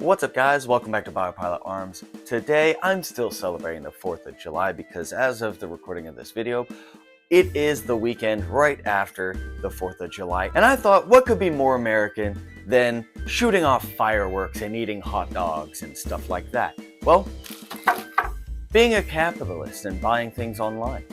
What's up guys, welcome back to Biopilot Arms. Today I'm still celebrating the 4th of July because as of the recording of this video, it is the weekend right after the 4th of July. And I thought, what could be more American than shooting off fireworks and eating hot dogs and stuff like that? Well, being a capitalist and buying things online.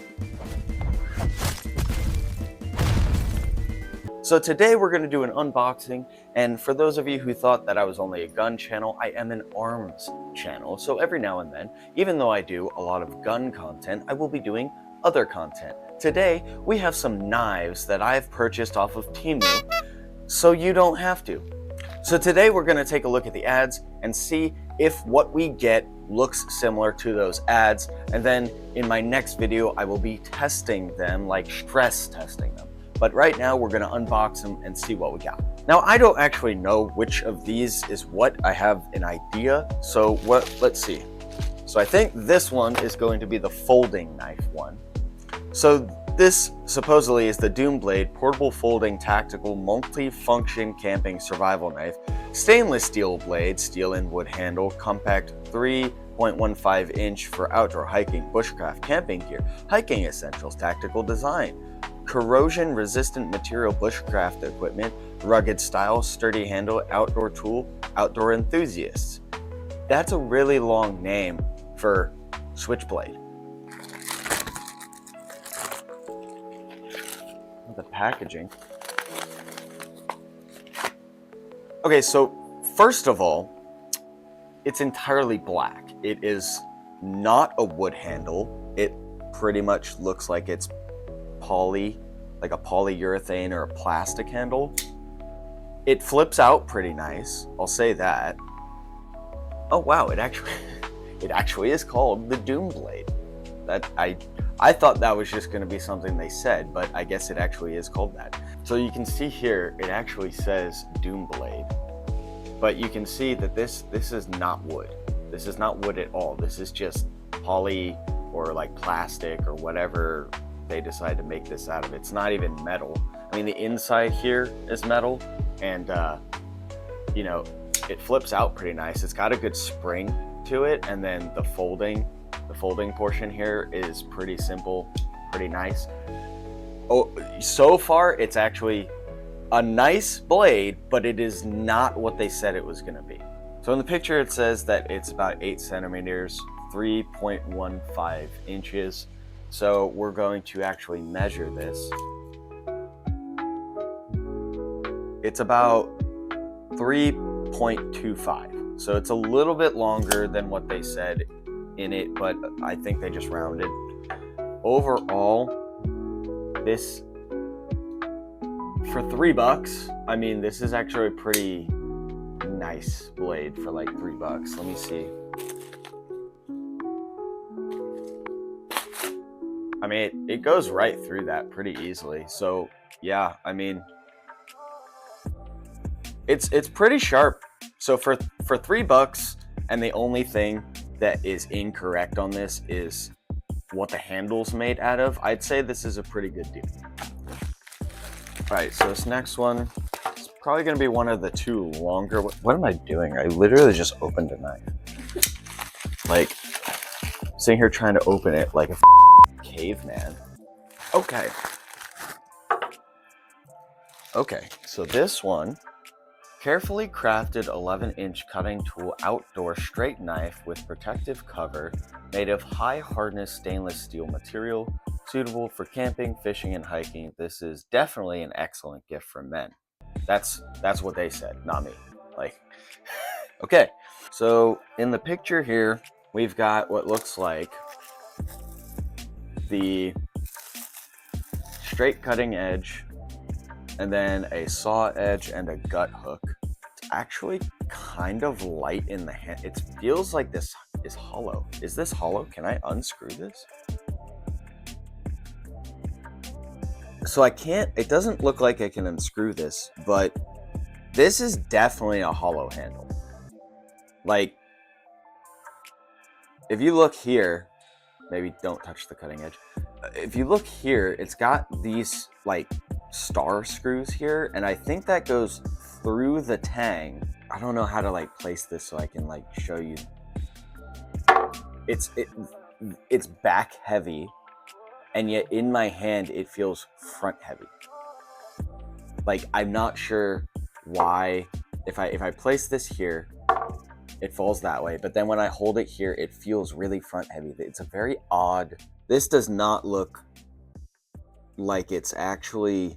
So today we're going to do an unboxing, and for those of you who thought that I was only a gun channel, I am an arms channel. So every now and then, even though I do a lot of gun content, I will be doing other content. Today, we have some knives that I've purchased off of TEMU, so you don't have to. So today we're going to take a look at the ads and see if what we get looks similar to those ads, and then in my next video I will be testing them, like stress testing them. But right now we're going to unbox them and see what we got. Now I don't actually know which of these is what. I have an idea. So let's see. So I think this one is going to be the folding knife one. So this supposedly is the Doom Blade portable folding tactical multi-function camping survival knife. Stainless steel blade, steel and wood handle, compact 3.15 inch for outdoor hiking, bushcraft, camping gear, hiking essentials, tactical design. Corrosion resistant material bushcraft equipment, rugged style, sturdy handle, outdoor tool, outdoor enthusiasts. That's a really long name for Switchblade. The packaging. Okay, so first of all, it's entirely black. It is not a wood handle. It pretty much looks like it's like a polyurethane or a plastic handle. It flips out pretty nice, I'll say that. Oh wow, it actually is called the Doom Blade. That I thought that was just going to be something they said, but I guess it actually is called that. So you can see here, it actually says Doom Blade, but you can see that this is not wood. This is not wood at all. This is just poly or like plastic or whatever they decide to make this out of. It's not even metal. I mean, the inside here is metal, and you know, it flips out pretty nice. It's got a good spring to it, and then the folding portion here is pretty simple, pretty nice. Oh, so far it's actually a nice blade, but it is not what they said it was going to be. So in the picture it says that it's about 8 centimeters, 3.15 inches. So we're going to actually measure this. It's about 3.25. So it's a little bit longer than what they said in it, but I think they just rounded. Overall, this, for $3, I mean, this is actually a pretty nice blade for like $3. Let me see. I mean, it goes right through that pretty easily. So yeah, I mean, it's pretty sharp. So for $3, and the only thing that is incorrect on this is what the handle's made out of, I'd say this is a pretty good deal. All right, so this next one is probably going to be one of the two longer. What am I doing? I literally just opened a knife. Like, sitting here trying to open it like a caveman. Okay, so this one, carefully crafted 11-inch cutting tool outdoor straight knife with protective cover made of high hardness stainless steel material, suitable for camping, fishing, and hiking. This is definitely an excellent gift for men. That's what they said, not me. Like, okay, so in the picture here, we've got what looks like the straight cutting edge, and then a saw edge and a gut hook. It's actually kind of light in the hand. It feels like this is hollow. Is this hollow? Can I unscrew this? So I can't, it doesn't look like I can unscrew this, but this is definitely a hollow handle. Like, if you look here, maybe don't touch the cutting edge. If you look here, it's got these like star screws here, and I think that goes through the tang I don't know how to like place this so I can like show you. It's back heavy, and yet in my hand it feels front heavy. Like, I'm not sure why. If I place this here, it falls that way, but then when I hold it here, it feels really front heavy. It's a very odd. This does not look like it's actually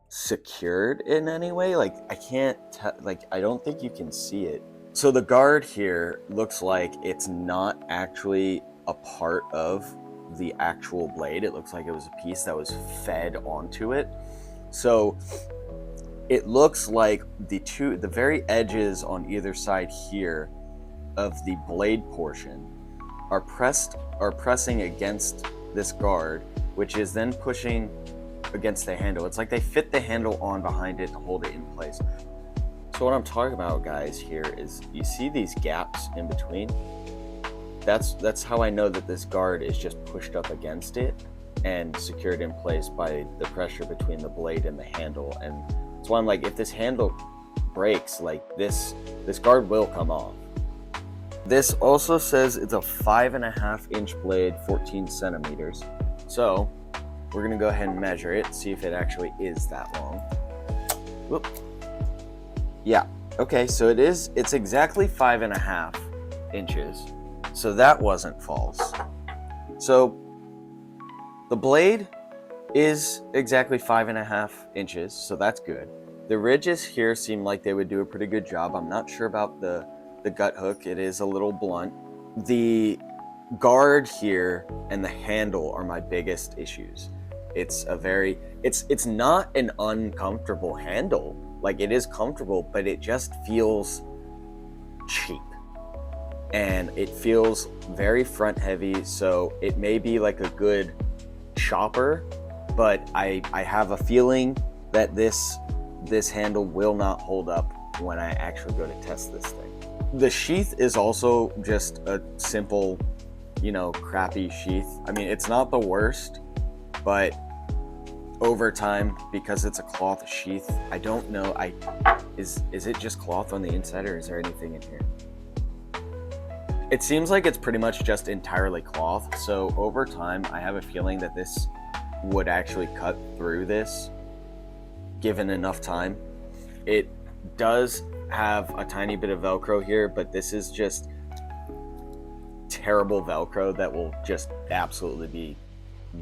secured in any way. Like, I can't like, I don't think you can see it. So the guard here looks like it's not actually a part of the actual blade. It looks like it was a piece that was fed onto it. So it looks like the very edges on either side here of the blade portion are pressing against this guard, which is then pushing against the handle. It's like they fit the handle on behind it to hold it in place. So what I'm talking about, guys, here is, you see these gaps in between? That's how I know that this guard is just pushed up against it and secured in place by the pressure between the blade and the handle. And that's why I'm like, if this handle breaks, like this guard will come off. This also says it's a 5.5 inch blade, 14 centimeters. So we're gonna go ahead and measure it, see if it actually is that long. Whoop. Yeah, okay, so it's exactly 5.5 inches. So that wasn't false. So the blade is exactly 5.5 inches, so that's good. The ridges here seem like they would do a pretty good job. I'm not sure about the gut hook. It is a little blunt. The guard here and the handle are my biggest issues. It's not an uncomfortable handle. Like, it is comfortable, but it just feels cheap. And it feels very front heavy, so it may be like a good chopper, but I have a feeling that this handle will not hold up when I actually go to test this thing. The sheath is also just a simple, crappy sheath. I mean, it's not the worst, but over time, because it's a cloth sheath, I don't know, is it just cloth on the inside, or is there anything in here? It seems like it's pretty much just entirely cloth, so over time, I have a feeling that this would actually cut through this, given enough time. It does have a tiny bit of Velcro here, but this is just terrible Velcro that will just absolutely be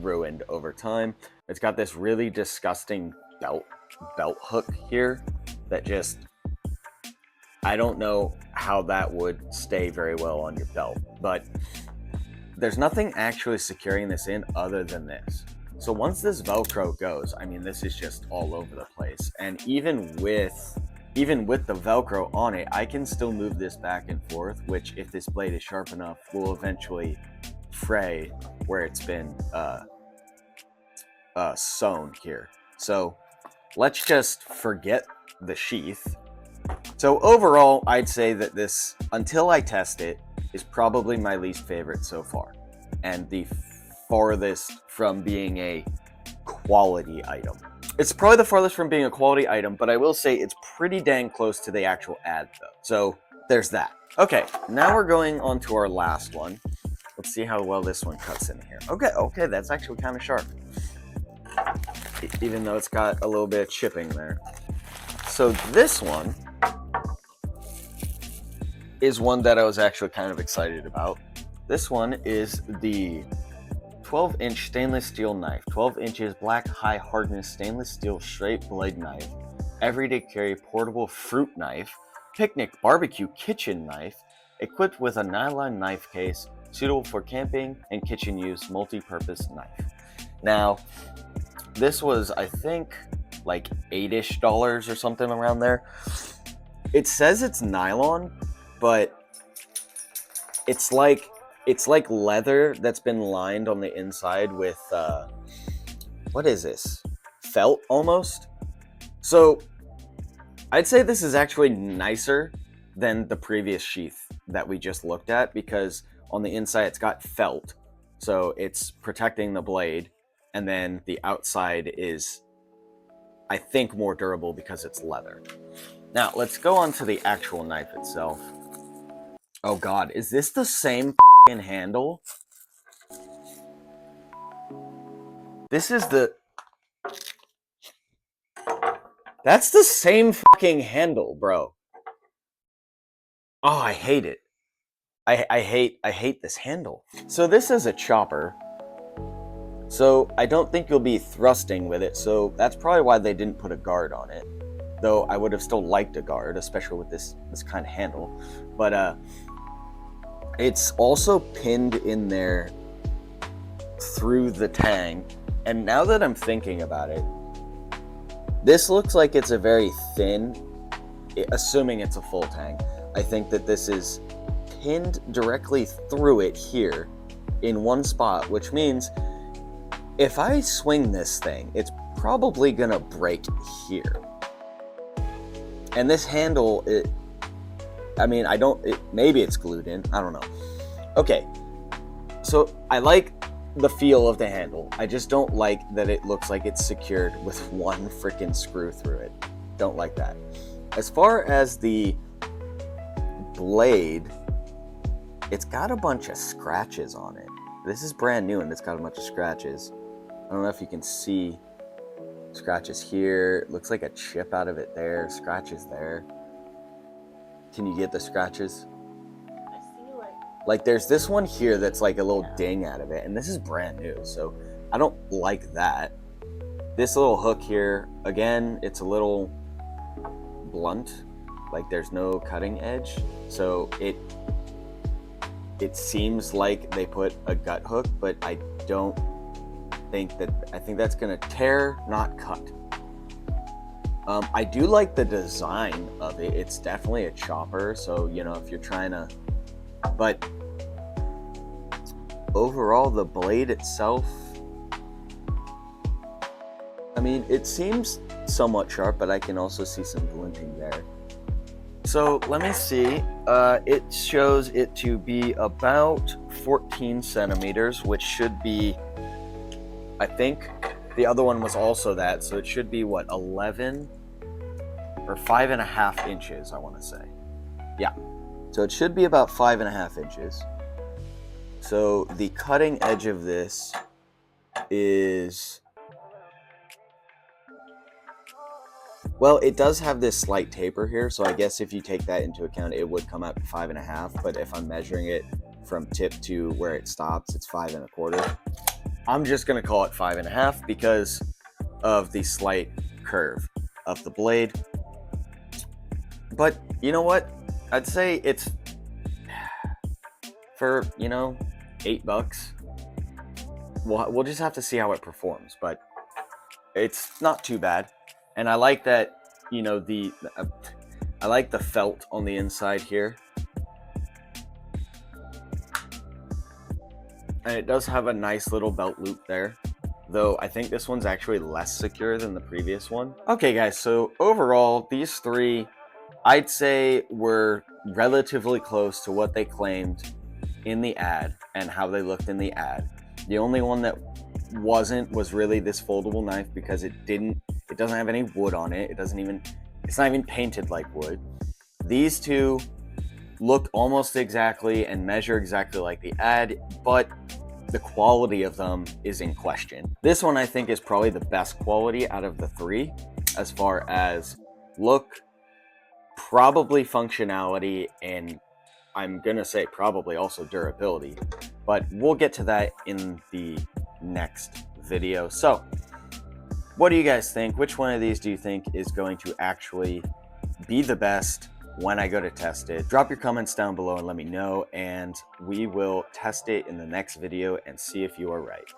ruined over time. It's got this really disgusting belt hook here that just, I don't know how that would stay very well on your belt, but there's nothing actually securing this in other than this. So once this Velcro goes, I mean, this is just all over the place. And even with the Velcro on it, I can still move this back and forth, which, if this blade is sharp enough, will eventually fray where it's been sewn here. So let's just forget the sheath. So overall, I'd say that this, until I test it, is probably my least favorite so far, and the farthest from being a quality item. It's probably the farthest from being a quality item, but I will say it's pretty dang close to the actual ad though. So there's that. Okay, now we're going on to our last one. Let's see how well this one cuts in here. Okay, that's actually kind of sharp, even though it's got a little bit of chipping there. So this one is one that I was actually kind of excited about. This one is the 12-inch stainless steel knife. 12 inches, black high hardness stainless steel straight blade knife. Everyday carry portable fruit knife. Picnic barbecue kitchen knife. Equipped with a nylon knife case. Suitable for camping and kitchen use, multi-purpose knife. Now, this was, I think, like $8-ish or something around there. It says it's nylon, but it's like leather that's been lined on the inside with what is this? Felt almost. So I'd say this is actually nicer than the previous sheath that we just looked at, because on the inside it's got felt, so it's protecting the blade, and then the outside is, I think, more durable because it's leather. Now, let's go on to the actual knife itself. Oh god, is this the same f***ing handle? This is the... That's the same fucking handle, bro. Oh, I hate it. I hate this handle. So this is a chopper. So I don't think you'll be thrusting with it, so that's probably why they didn't put a guard on it. Though I would have still liked a guard, especially with this kind of handle. But it's also pinned in there through the tang. And now that I'm thinking about it, this looks like it's a very thin, assuming it's a full tang. I think that this is pinned directly through it here in one spot, which means if I swing this thing, it's probably gonna break here. And this handle, maybe it's glued in, I don't know. Okay, so I like the feel of the handle. I just don't like that it looks like it's secured with one freaking screw through it. Don't like that. As far as the blade, it's got a bunch of scratches on it. This is brand new and it's got a bunch of scratches. I don't know if you can see scratches here. It looks like a chip out of it there. Scratches there. Can you get the scratches? I see like there's this one here that's like a little ding out of it, and this is brand new, so I don't like that. This little hook here, again, it's a little blunt. Like there's no cutting edge, so it seems like they put a gut hook, but I think that's gonna tear, not cut. I do like the design of it. It's definitely a chopper, so you know, if you're trying to, but overall the blade itself, I mean, it seems somewhat sharp, but I can also see some glinting there. So let me see, it shows it to be about 14 centimeters, which should be, I think the other one was also that, so it should be what, 11 or 5.5 inches, I want to say. Yeah, so it should be about 5.5 inches. So the cutting edge of this is, well, it does have this slight taper here, so I guess if you take that into account, it would come out to 5.5. But if I'm measuring it from tip to where it stops, it's 5.25. I'm just gonna call it 5.5 because of the slight curve of the blade. But you know what? I'd say it's for, you know, $8. We'll just have to see how it performs, but it's not too bad. And I like that, you know, I like the felt on the inside here. And it does have a nice little belt loop there, though I think this one's actually less secure than the previous one. Okay guys, so overall, these three, I'd say were relatively close to what they claimed in the ad and how they looked in the ad. The only one that wasn't was really this foldable knife, because it doesn't have any wood on it. It's not even painted like wood. These two look almost exactly and measure exactly like the ad, but the quality of them is in question. This one I think is probably the best quality out of the three, as far as look, probably functionality, and I'm gonna say probably also durability, but we'll get to that in the next video. So what do you guys think? Which one of these do you think is going to actually be the best when I go to test it? Drop your comments down below and let me know, and we will test it in the next video and see if you are right.